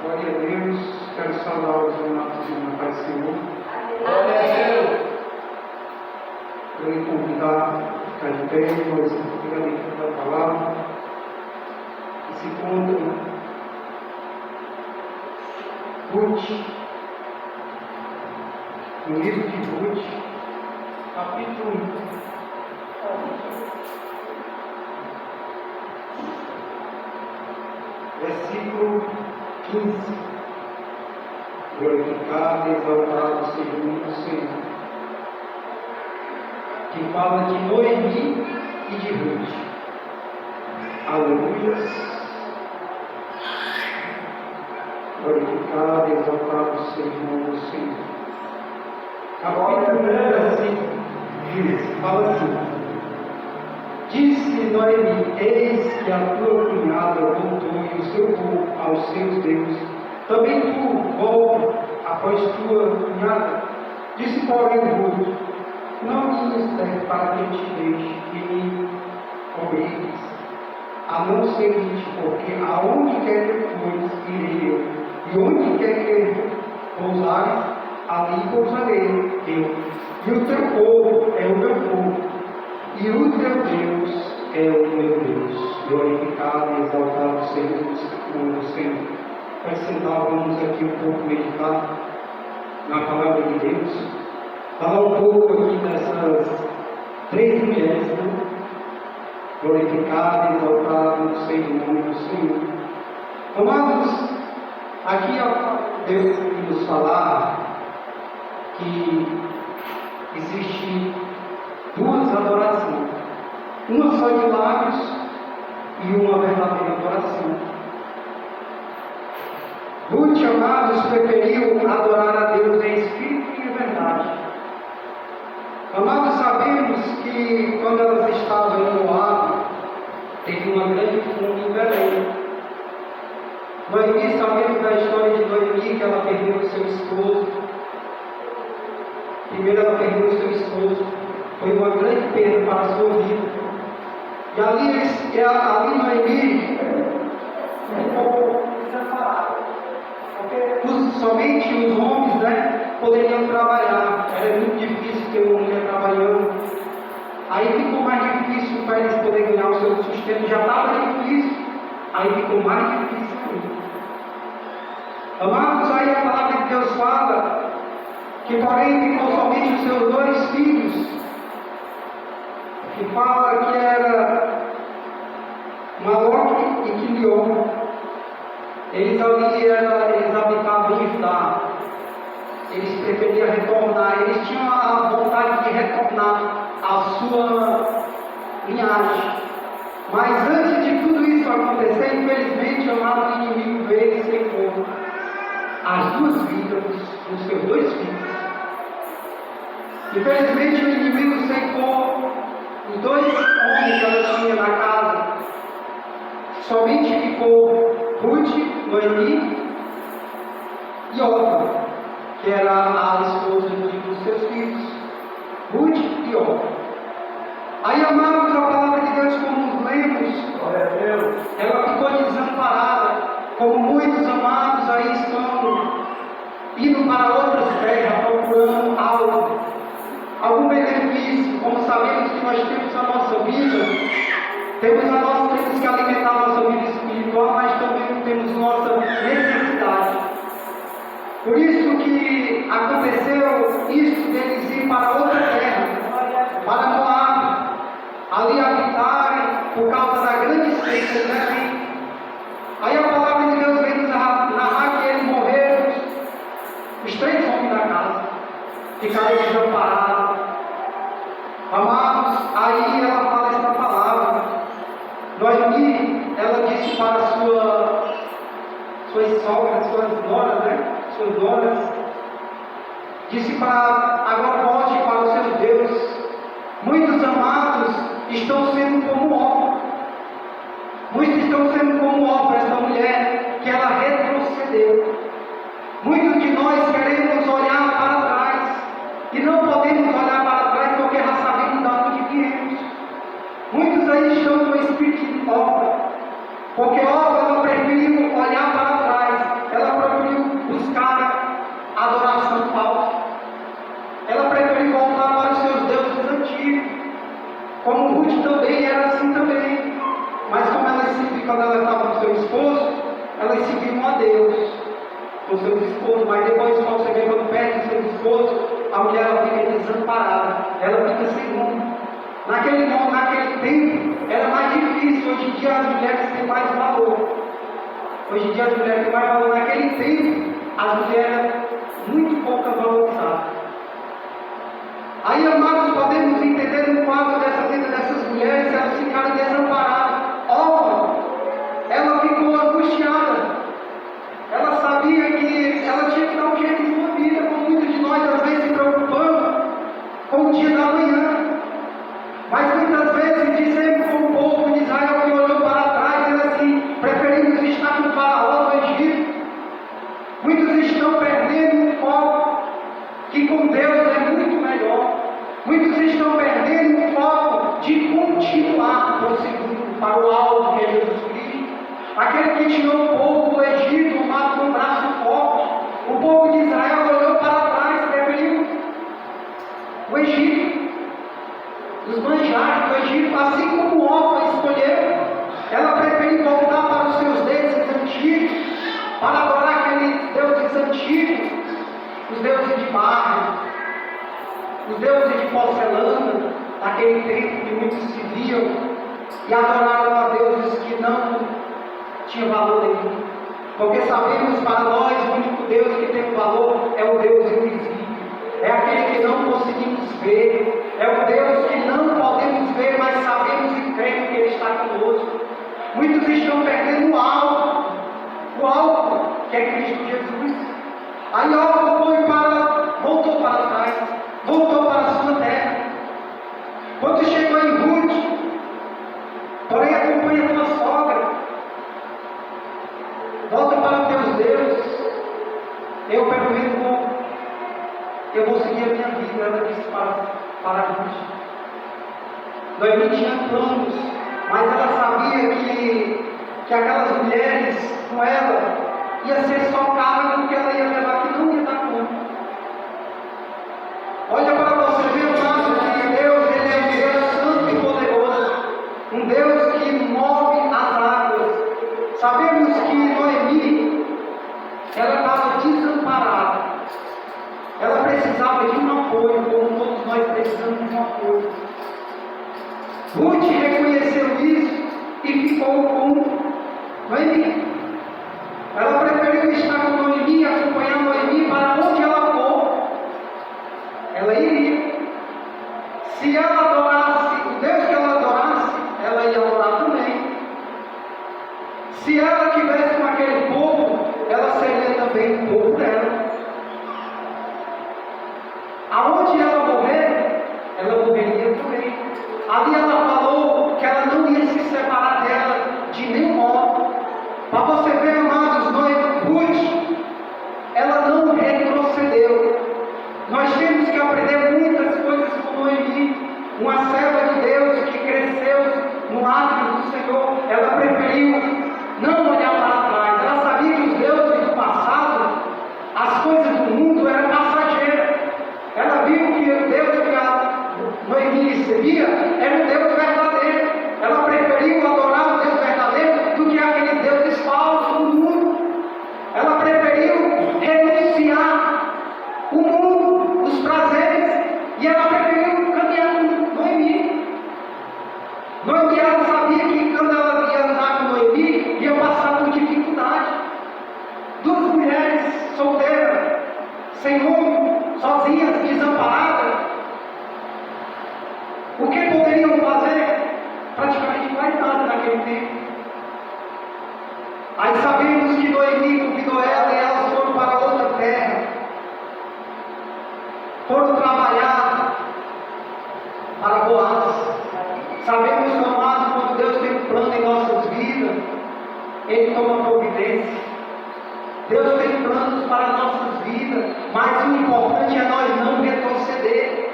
Glória a Deus. Quero saudar os irmãos na paz do Senhor. Glória a Deus. Eu lhe convidar a ficar de pé, nós vamos a leitura da palavra que se encontra Ruth, no livro de Ruth, capítulo 1, versículo 15. Glorificado e exaltado seja o nome do Senhor, que fala de Noemi e de Ruth. Aleluia. Glorificado e exaltado seja o nome do Senhor. Capítulo 1, versículo 15, fala assim: Disse Noemi: Eis que a tua cunhada voltou e o seu povo aos seus deuses. Também tu volta após tua cunhada. Disse, porém, Ruth: Não me serve para que eu te deixe e me obrigues, a não ser isso, porque aonde quer que fores, irei eu, e onde quer que pousares, ali pousarei eu, e o teu povo é o meu povo, e o teu Deus é o meu Deus. Glorificado e exaltado seja o nome do Senhor. Para sentar, vamos aqui um pouco meditar na palavra de Deus, falar um pouco aqui dessas três mulheres, né? Glorificado e exaltado seja o nome do Senhor. Amados, aqui Deus nos falar que existe duas adorações, uma só de lábios e uma verdadeira adoração. Ruth, amados, preferiu adorar a Deus em espírito e em verdade. Amados, sabemos que quando elas estavam em Moab, teve uma grande fome em Belém. Noemi, sabemos da história de Noemi, que ela perdeu o seu esposo. Primeiro ela perdeu o seu esposo, foi uma grande perda para a sua vida. E ali Noemi ficou desamparada, porque somente os homens, poderiam trabalhar. Era muito difícil ter uma mulher trabalhando. Aí ficou mais difícil para eles poderem ganhar o seu sustento. Já estava difícil, aí ficou mais difícil ainda. Amados, aí a palavra de Deus fala que, porém, ficou somente os seus dois filhos, que fala que era Maloque e Quilion. Eles habitavam em Judá. Eles preferiam retornar, eles tinham a vontade de retornar à sua linhagem. Mas antes de tudo isso acontecer, infelizmente, o inimigo veio e secou as duas vidas dos seus dois filhos. Infelizmente, o inimigo secou os dois homens que ela tinha na casa. Somente ficou Ruth, Noemi e Orfa, que era a esposa dos seus filhos. Ruth e Orfa. Aí, amados, a palavra de Deus, como nos lemos, ela ficou desamparada, como muitos amados aí estão indo para outras terras, procurando algo, algum benefício. Como sabemos que nós temos a nossa vida, temos que alimentar a nossa vida espiritual, mas também temos nossa necessidade. Por isso que aconteceu isso deles ir para outra terra, para Moab, ali habitarem por causa da grande seca, Aí a palavra de Deus vem nos narrar que eles morreram, os três homens da casa, ficaram desamparados. Amados, aí ela fala essa palavra. Noemi, ela disse para suas sogras, suas noras, disse para, agora volte para o seu Deus. Muitos amados estão sendo como Orfa. Muitos estão sendo como Orfa, essa mulher, que ela retrocedeu. Muitos de nós queremos olhar para trás e não podemos olhar para trás porque já sabemos de onde viemos. Muitos aí estão no espírito de Orfa, porque Orfa não preferiu olhar para trás, ela esposo, mas depois quando você vê quando perde o seu esposo, a mulher ela fica desamparada, ela fica sem rumo. Naquele tempo era mais difícil, hoje em dia as mulheres têm mais valor. Hoje em dia as mulheres têm mais valor. Naquele tempo, as mulheres eram muito pouco valorizadas. Aí, amados, podemos entender no quadro dessa vida dessas mulheres, elas ficaram desamparadas. Órfã, ela ficou angustiada. Ela sabia que ela tinha que dar um jeito em sua vida, como muitos de nós às vezes se preocupamos com o dia da manhã. Mas muitas vezes dizemos com o povo de Israel que olhou para trás, ele assim, preferimos estar com o faraó do Egito. Muitos estão perdendo o foco, que com Deus é muito melhor. Muitos estão perdendo o foco de continuar prosseguindo para o alvo que é Jesus Cristo. Aquele que tirou o povo do Egito, com um braço forte. O povo de Israel olhou para trás, preferiu o Egito, os manjares do Egito, assim como o órfão escolheu. Ela preferiu voltar para os seus deuses antigos, para adorar aqueles deuses antigos, os deuses de barro, os deuses de porcelana, naquele tempo que muitos se viam e adoraram a deuses que não tinham valor nenhum. Porque sabemos, para nós, o único Deus que tem valor é o Deus invisível. É aquele que não conseguimos ver. É o Deus que não podemos ver, mas sabemos e cremos que Ele está conosco. Muitos estão perdendo o alvo que é Cristo Jesus. Aí voltou para trás, voltou para a sua terra. Quando chegou em Ruth, porém acompanha a tua sogra, volta para os teus deuses. Eu pelo menos eu vou seguir a minha vida. Ela disse para Ruth. Noemi tinha planos, mas ela sabia que aquelas mulheres com ela ia ser só carga do que ela ia levar, que não ia dar conta. Olha para você ver o fato que Deus, Ele é um Deus santo e poderoso, um Deus que move as águas. Sabemos que Noemi, ela estava desamparada. Ela precisava de um apoio, como todos nós precisamos de um apoio. Ruth reconheceu isso e ficou com Noemi. Ela preferiu estar com Noemi, acompanhar Noemi para onde ela for. Ela iria. Se ela adorasse o Deus que ela adorasse, ela ia adorar também. Se ela estivesse com aquele povo, ela seria também o povo dela. Aonde ela morrer, ela morreria também. Ali ela falou que ela não ia se separar dela de nenhum modo. Para você ver, amados, Ruth, ela não retrocedeu. Nós temos que aprender muitas coisas com Noemi, uma serva de Deus que cresceu no átrio do Senhor. Ela preferiu não olhar para trás. Ela sabia que os deuses do passado, as coisas do mundo eram passageiras. Ela viu que o Deus que a Noemi servia era o Deus verdadeiro. Ela preferiu adorar o Deus verdadeiro do que aqueles deuses falsos do mundo. Ela preferiu renunciar o mundo, os prazeres, e ela preferiu caminhar com Noemi. Noemi, ela sabia que quando ela ia andar com Noemi, ia passar por dificuldade. Duas mulheres solteiras, sem rumo, sozinhas, desamparadas, o que poderiam fazer? Praticamente mais nada naquele tempo. Aí sabemos que Noemi convidou ela e elas foram para outra terra. Foram trabalhar para Boaz. Sabemos, amado, quando Deus tem um plano em nossas vidas, Ele toma providência. Deus tem planos para nossas vidas, mas o importante é nós não retroceder.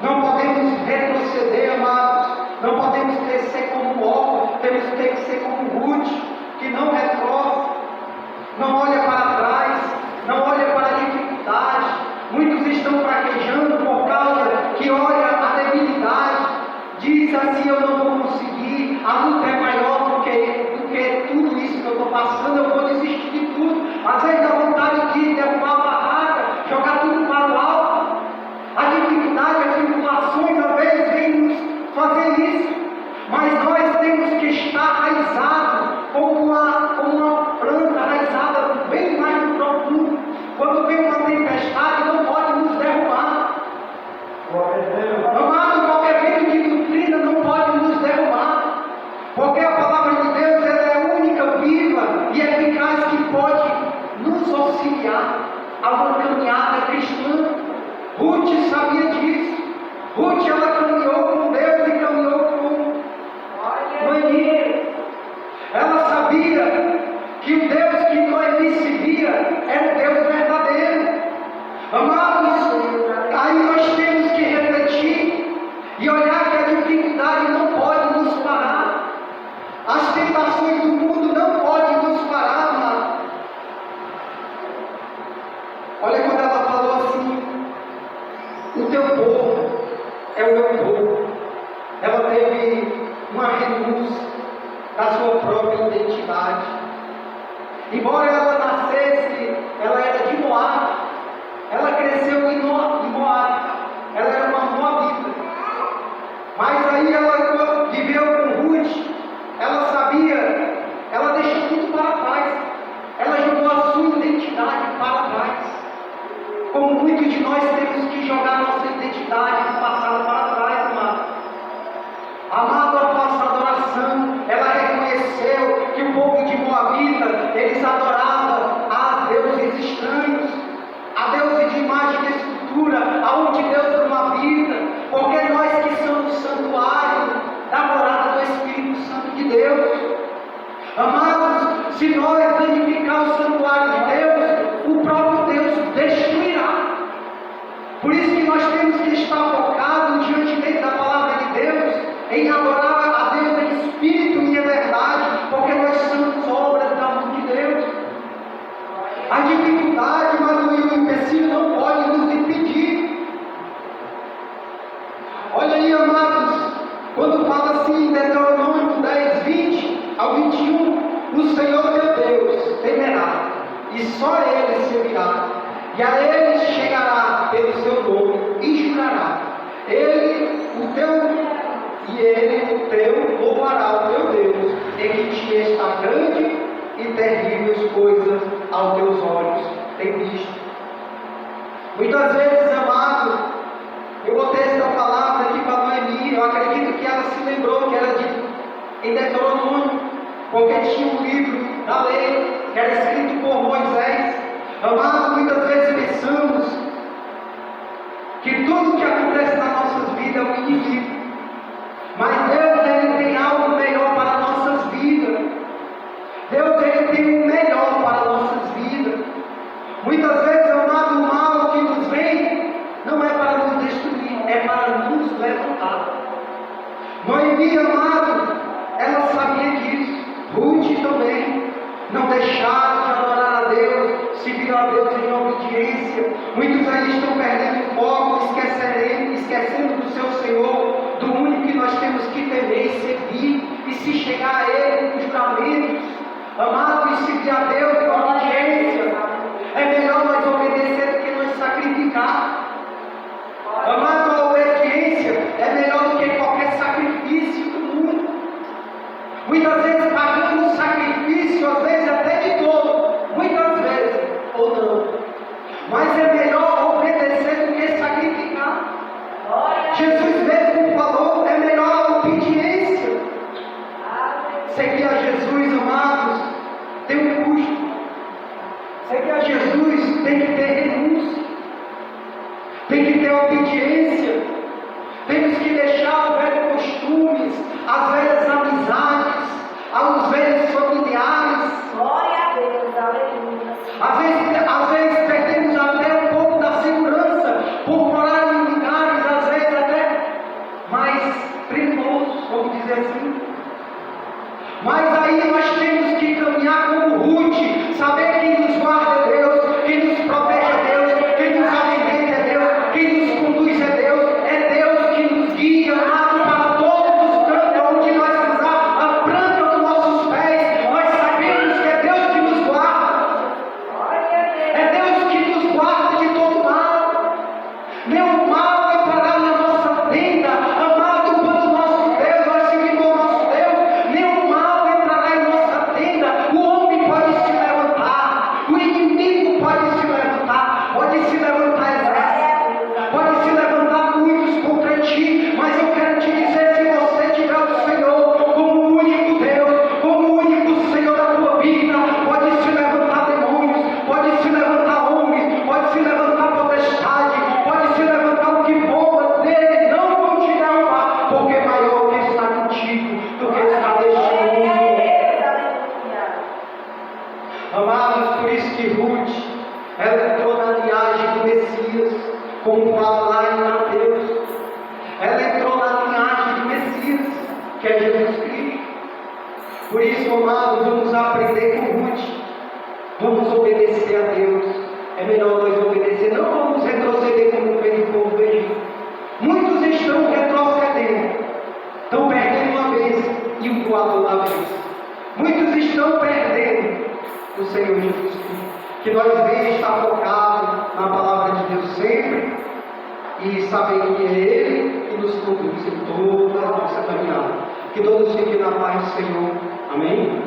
Não podemos retroceder, amados. Não podemos ser como órfão. Temos que ser como Ruth, que não retrocede, não olha para trás, não olha para a dificuldade. Muitos estão fraquejando por causa que olha a debilidade. Diz assim: eu não vou conseguir. A luta é maior do que tudo isso que eu estou iniciar a uma caminhada cristã. Ruth sabia disso. Ruth, ela caminhou com Deus e caminhou com Noemi. Ela sabia que o Deus que Noemi seguia era o Deus verdadeiro. Amados, aí nós temos que refletir e olhar que a dificuldade não pode nos parar. As tentações do mundo não podem nos parar, amado. Olha quando ela falou assim: o teu povo é o meu povo. Ela teve uma renúncia da sua própria identidade. Embora ela nascesse, ela era de Moab. Ela cresceu em Moab. Ela era uma moabita. Mas aí ela viveu com Ruth. Ela sabia, ela deixou tudo para trás. Ela jogou a sua identidade para trás. Como muitos de nós temos que jogar nossa identidade do passado para trás, amado. Amado, a nossa adoração, ela reconheceu que o povo de Moabita, eles adoravam a deuses estranhos, a deuses de imagem e escultura, aonde Deus não habita, porque nós que somos santuário da morada do Espírito Santo de Deus. Amados, se nós danificar o santuário de Deus, o próprio Deus destruirá. Por isso que nós temos que estar focados diante da palavra de Deus, em adorar a Deus em espírito e em verdade, porque nós somos obras da mão de Deus. A dificuldade, mas o empecilho não pode nos impedir. Olha aí, amados, quando fala assim em Deuteronômio 10, 20 ao 21, o Senhor teu Deus temerá, e só Ele servirá, e a Ele chegará pelo seu nome, e jurará, Ele, o teu, louvará o teu Deus, em que te está grande e terríveis coisas aos teus olhos tem visto. Muitas vezes, amado, eu botei esta palavra aqui para Noemi, eu acredito que ela se lembrou que era em Deuteronômio, porque tinha um livro da lei, que era escrito por Moisés. Amado, muitas vezes pensamos que tudo que acontece nas nossas vidas é um inimigo, mas Deus, Ele tem algo melhor para as nossas vidas. Deus, Ele tem o melhor para as nossas vidas. Muitas vezes, amado, o mal que nos vem não é para nos destruir, é para nos levantar. Noemi, amado, ela sabia disso. Ruth também. Não deixaram de adorar a Deus, seguiram a Deus em obediência. Muitos aí estão perdendo o foco, esquecendo do seu Senhor, do único que nós temos que temer e servir, e se chegar a Ele com juramentos, amado, e seguir a Deus em obediência. É melhor nós obedecer do que nós sacrificar. Amado, a obediência é melhor do que qualquer sacrifício do mundo. Muitas vezes pagamos sacrifício, às vezes até de todo, muitas vezes, ou não. Mas é melhor obedecer do que sacrificar. Jesus mesmo falou, é melhor a obediência. Seguir a Jesus, amados, tem um custo. Seguir a Jesus tem que ter renúncia, tem que ter obediência. Temos que deixar os velhos costumes, as velhas amizades, os velhos familiares. Glória a Deus, aleluia. Às vezes perdemos até um pouco da segurança por morar em lugares, às vezes até mais perigosos, vamos dizer assim. Mas aí nós temos que caminhar como Ruth, saber quem nos guarda é Deus, quem nos protege é Deus, quem nos alimenta é Deus, quem nos conduz é Deus que nos guia, amado, para todos os cantos onde nós pisar, a planta dos nossos pés, nós sabemos que é Deus que nos guarda, é Deus que nos guarda de todo mal. Nenhum mal entrará na nossa tenda, amado, quando o nosso Deus, nós seguimos o nosso Deus, nenhum mal entrará em nossa tenda. O homem pode se levantar, como fala lá em Mateus. Ela entrou na linhagem do Messias, que é Jesus Cristo. Por isso, amados, vamos aprender com Ruth. Vamos obedecer a Deus. É melhor nós obedecer. Não vamos retroceder como fez o povo do Egito. Muitos estão retrocedendo. Estão perdendo uma vez e o doador da vez. Muitos estão perdendo o Senhor Jesus Cristo. Que nós venhamos estar focados na palavra de Deus sempre e saber que é Ele que nos conduz em toda a nossa caminhada. Que todos fiquem na paz do Senhor. Amém?